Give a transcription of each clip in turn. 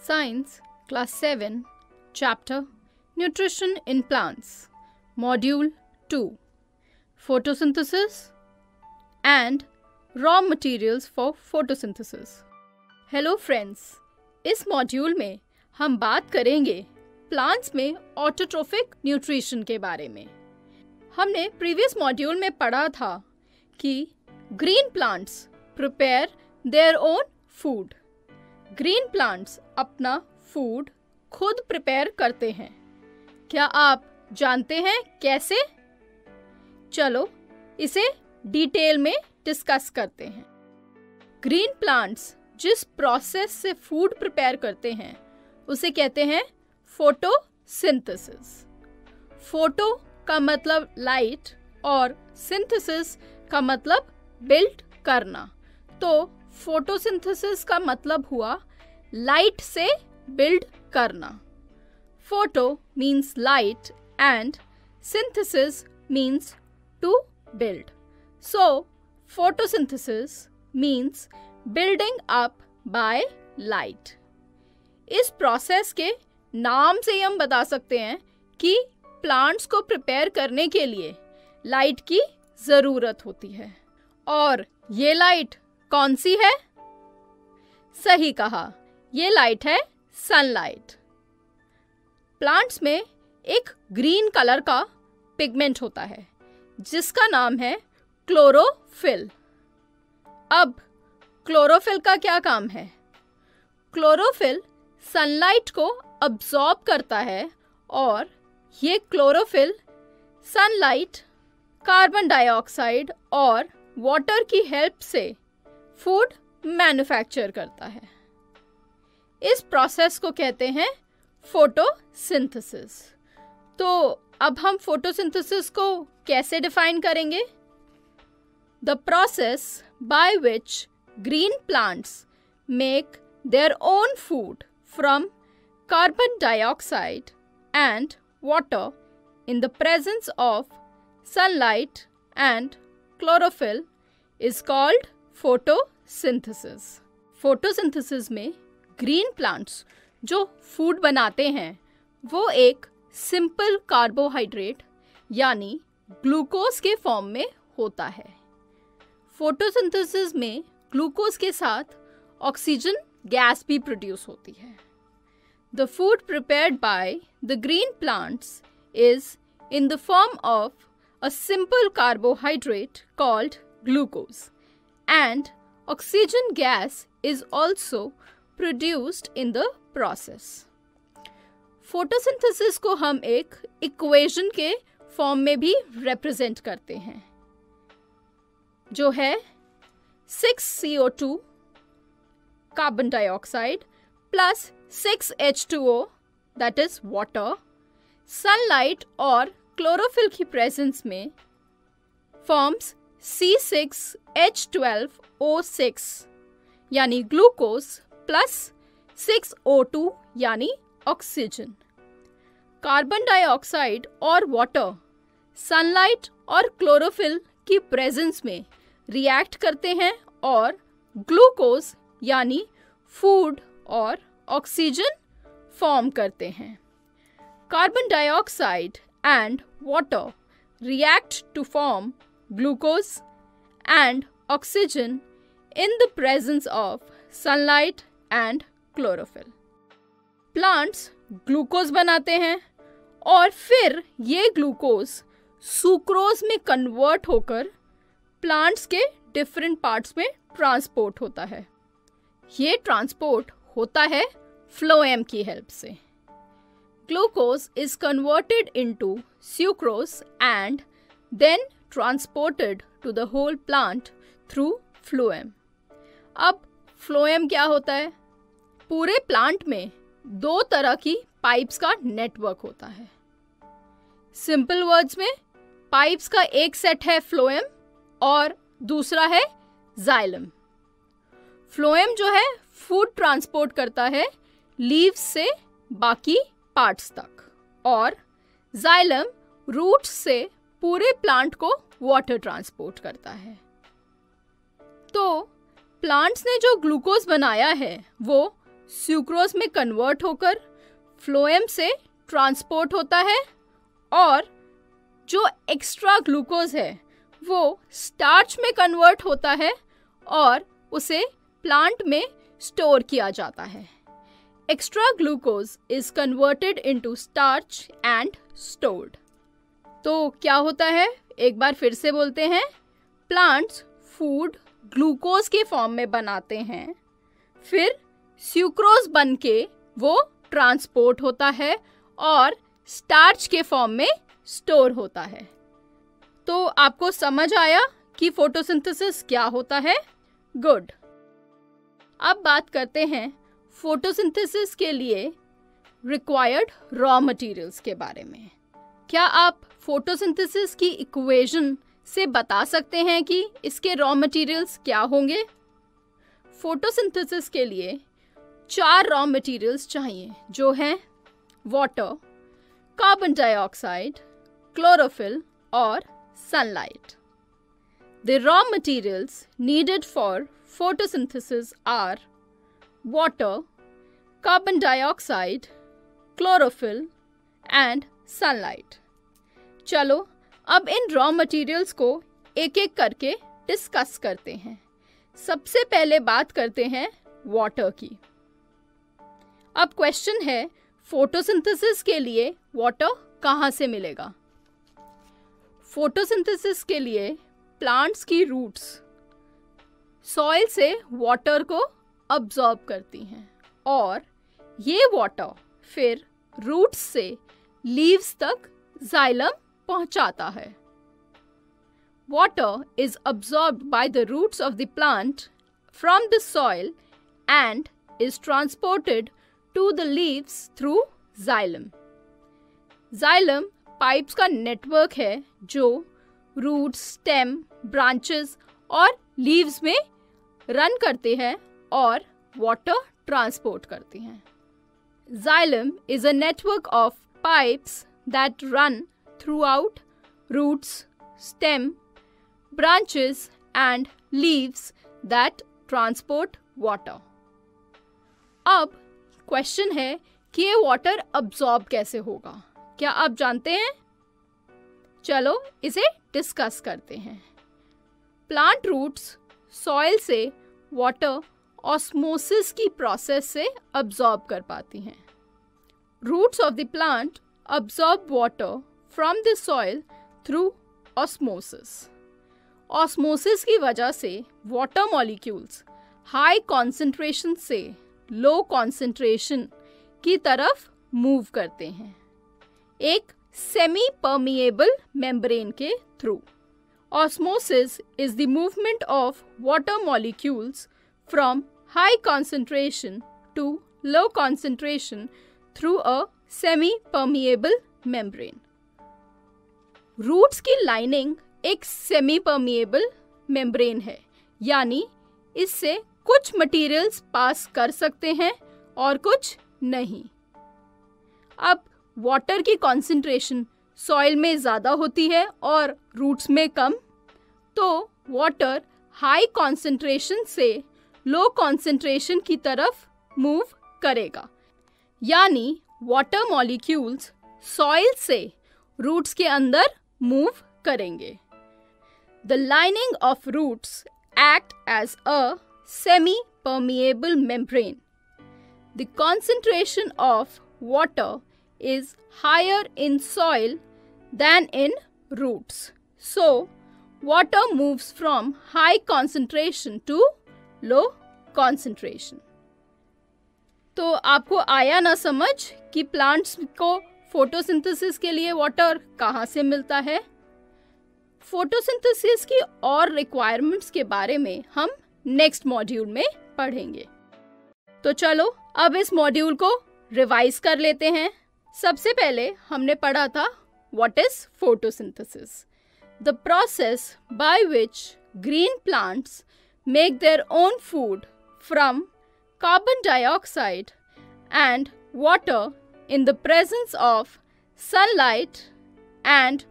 Science, Class 7, Chapter Nutrition in Plants, Module 2, Photosynthesis and Raw Materials for Photosynthesis. Hello friends, इस module में हम बात करेंगे plants में ऑटोट्रोफिक न्यूट्रिशन के बारे में। हमने प्रीवियस मॉड्यूल में पढ़ा था कि green plants prepare their own food. Green plants अपना फूड खुद प्रिपेयर करते हैं। क्या आप जानते हैं कैसे? चलो इसे डिटेल में डिस्कस करते हैं। ग्रीन प्लांट्स जिस प्रोसेस से फूड प्रिपेयर करते हैं उसे कहते हैं फोटोसिंथेसिस। फोटो का मतलब लाइट और सिंथेसिस का मतलब बिल्ड करना। तो फोटोसिंथेसिस का मतलब हुआ लाइट से बिल्ड करना। Photo means light and synthesis means to build. So photosynthesis means building up by light. इस प्रोसेस के नाम से ही हम बता सकते हैं कि प्लांट्स को प्रिपेयर करने के लिए लाइट की जरूरत होती है। और ये लाइट कौन सी है? सही कहा, ये लाइट है सनलाइट। प्लांट्स में एक ग्रीन कलर का पिगमेंट होता है जिसका नाम है क्लोरोफिल। अब क्लोरोफिल का क्या काम है? क्लोरोफिल सनलाइट को अब्सॉर्ब करता है और ये क्लोरोफिल सनलाइट, कार्बन डाइऑक्साइड और वाटर की हेल्प से फूड मैन्युफैक्चर करता है। इस प्रोसेस को कहते हैं फोटोसिंथेसिस। तो अब हम फोटोसिंथेसिस को कैसे डिफाइन करेंगे? The process by which green plants make their own food from carbon dioxide and water in the presence of sunlight and chlorophyll is called photosynthesis. Photosynthesis में ग्रीन प्लांट्स जो food बनाते हैं वो एक simple carbohydrate यानी glucose के form में होता है। फोटोसिंथेसिस में ग्लूकोज के साथ ऑक्सीजन गैस भी प्रोड्यूस होती है। The food prepared by the green plants is in the form of a simple carbohydrate called glucose, and oxygen gas is also produced in the process. Photosynthesis को हम एक equation के form में भी represent करते हैं जो है 6CO2 carbon dioxide plus 6H2O that is water, sunlight और क्लोरोफिल की प्रेजेंस में फॉर्म्स C6H12O6 यानी ग्लूकोज प्लस 6O2 यानी ऑक्सीजन। कार्बन डाइऑक्साइड और वाटर सनलाइट और क्लोरोफिल की प्रेजेंस में रिएक्ट करते हैं और ग्लूकोज यानी फूड और ऑक्सीजन फॉर्म करते हैं। Carbon dioxide and water react to form glucose and oxygen in the presence of sunlight and chlorophyll. Plants glucose बनाते हैं और फिर ये ग्लूकोज सुक्रोज में कन्वर्ट होकर प्लांट्स के डिफरेंट पार्ट्स में ट्रांसपोर्ट होता है। ये ट्रांसपोर्ट होता है फ्लोएम की हेल्प से। Glucose is converted into sucrose and then transported to the whole plant through phloem. अब phloem क्या होता है? पूरे प्लांट में दो तरह की पाइप्स का नेटवर्क होता है। सिंपल वर्ड्स में पाइप्स का एक सेट है फ्लोएम और दूसरा है जाइलम। फ्लोएम जो है फूड ट्रांसपोर्ट करता है लीव्स से बाकी पार्ट्स तक और जाइलम रूट्स से पूरे प्लांट को वाटर ट्रांसपोर्ट करता है। तो प्लांट्स ने जो ग्लूकोज बनाया है वो सुक्रोज में कन्वर्ट होकर फ्लोएम से ट्रांसपोर्ट होता है और जो एक्स्ट्रा ग्लूकोज है वो स्टार्च में कन्वर्ट होता है और उसे प्लांट में स्टोर किया जाता है। Extra glucose is converted into starch and stored. तो क्या होता है, एक बार फिर से बोलते हैं। प्लांट्स फूड ग्लूकोज के फॉर्म में बनाते हैं, फिर सुक्रोज बन के वो ट्रांसपोर्ट होता है और स्टार्च के फॉर्म में स्टोर होता है। तो आपको समझ आया कि फोटोसिंथेसिस क्या होता है? गुड। अब बात करते हैं फोटोसिंथेसिस के लिए रिक्वायर्ड रॉ मटेरियल्स के बारे में। क्या आप फोटोसिंथेसिस की इक्वेशन से बता सकते हैं कि इसके रॉ मटेरियल्स क्या होंगे? फोटोसिंथेसिस के लिए 4 रॉ मटेरियल्स चाहिए, जो हैं वाटर, कार्बन डाइऑक्साइड, क्लोरोफिल और sunlight. The raw materials needed for photosynthesis are water, carbon dioxide, chlorophyll and sunlight. चलो अब इन रॉ मटेरियल्स को एक एक करके डिस्कस करते हैं। सबसे पहले बात करते हैं वाटर की। अब क्वेश्चन है, फोटोसिंथेसिस के लिए वाटर कहाँ से मिलेगा? फोटोसिंथेसिस के लिए प्लांट्स की रूट्स सॉइल से वाटर को अब्सॉर्ब करती हैं और ये वाटर फिर रूट्स से लीव्स तक जाइलम पहुंचाता है। Water is absorbed by the roots of the plant from the soil and is transported to the leaves through xylem. Xylem pipes का नेटवर्क है जो रूट्स, स्टेम, ब्रांचेस और लीव्स में रन करते हैं और वाटर ट्रांसपोर्ट करते हैं। Xylem is a network of pipes that run throughout roots, stem, branches and leaves that transport water. अब क्वेश्चन है कि ये वाटर अब्सॉर्ब कैसे होगा? क्या आप जानते हैं? चलो इसे डिस्कस करते हैं। प्लांट रूट्स सॉइल से वाटर ऑस्मोसिस की प्रोसेस से अब्सॉर्ब कर पाती हैं। Roots of the plant absorb water from the soil through osmosis. Osmosis की वजह से वाटर मॉलिक्यूल्स हाई कॉन्सेंट्रेशन से लो कॉन्सेंट्रेशन की तरफ मूव करते हैं, एक सेमी परमिएबल मेम्ब्रेन के through. Osmosis is the movement of water molecules from high concentration to low concentration through a semi-permeable membrane. Roots की लाइनिंग एक semi-permeable membrane है, यानी इससे कुछ मटेरियल्स पास कर सकते हैं और कुछ नहीं। अब वाटर की कॉन्सेंट्रेशन सॉइल में ज़्यादा होती है और रूट्स में कम, तो वाटर हाई कॉन्सेंट्रेशन से लो कॉन्सेंट्रेशन की तरफ मूव करेगा, यानी वाटर मॉलिक्यूल्स सॉइल से रूट्स के अंदर मूव करेंगे। The lining of roots act as a semi permeable membrane. The concentration of water is higher in soil than in roots. So, water moves from high concentration to low concentration. तो आपको आया ना समझ कि plants को photosynthesis के लिए water कहाँ से मिलता है? फोटोसिंथेसिस की और रिक्वायरमेंट्स के बारे में हम नेक्स्ट मॉड्यूल में पढ़ेंगे। तो चलो अब इस मॉड्यूल को रिवाइज कर लेते हैं। सबसे पहले हमने पढ़ा था what is photosynthesis, the process by which green plants make their own food from carbon dioxide and water in the presence of sunlight and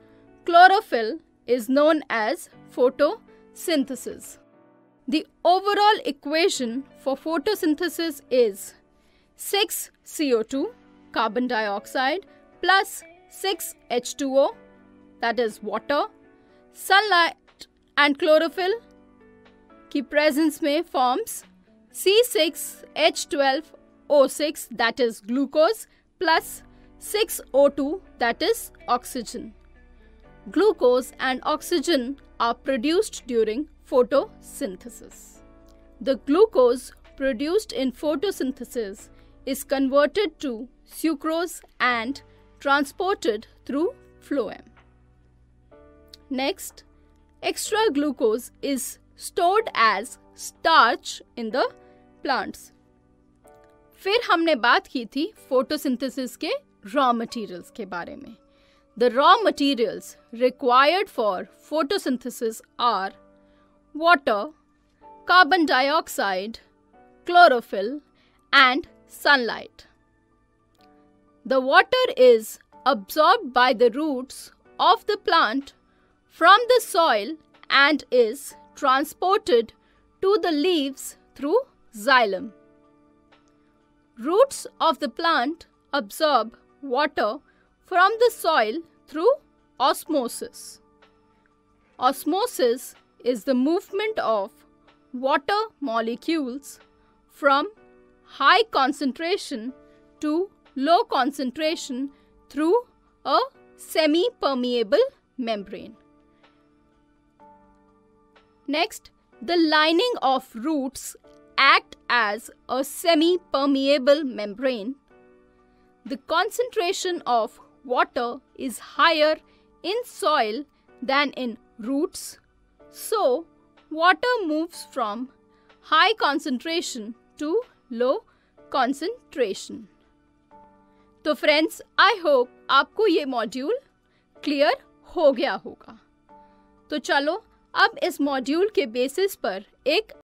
chlorophyll is known as photosynthesis. The overall equation for photosynthesis is 6 CO2 carbon dioxide plus 6 H2O, that is water, sunlight and chlorophyll की presence में forms C6H12O6, that is glucose, plus 6O2, that is oxygen. Glucose and oxygen are produced during photosynthesis. The glucose produced in photosynthesis is converted to sucrose and transported through phloem. Next, extra glucose is stored as starch in the plants. फिर हमने बात की थी photosynthesis के raw materials के बारे में. The raw materials required for photosynthesis are water, carbon dioxide, chlorophyll, and sunlight. The water is absorbed by the roots of the plant from the soil and is transported to the leaves through xylem. Roots of the plant absorb water from the soil through osmosis. Osmosis is the movement of water molecules from high concentration to low concentration through a semi-permeable membrane. Next, the lining of roots act as a semi-permeable membrane. The concentration of water is higher in soil than in roots, so water moves from high concentration to low concentration. तो friends, I hope आपको ये module clear हो गया होगा. तो चलो अब इस मॉड्यूल के बेसिस पर एक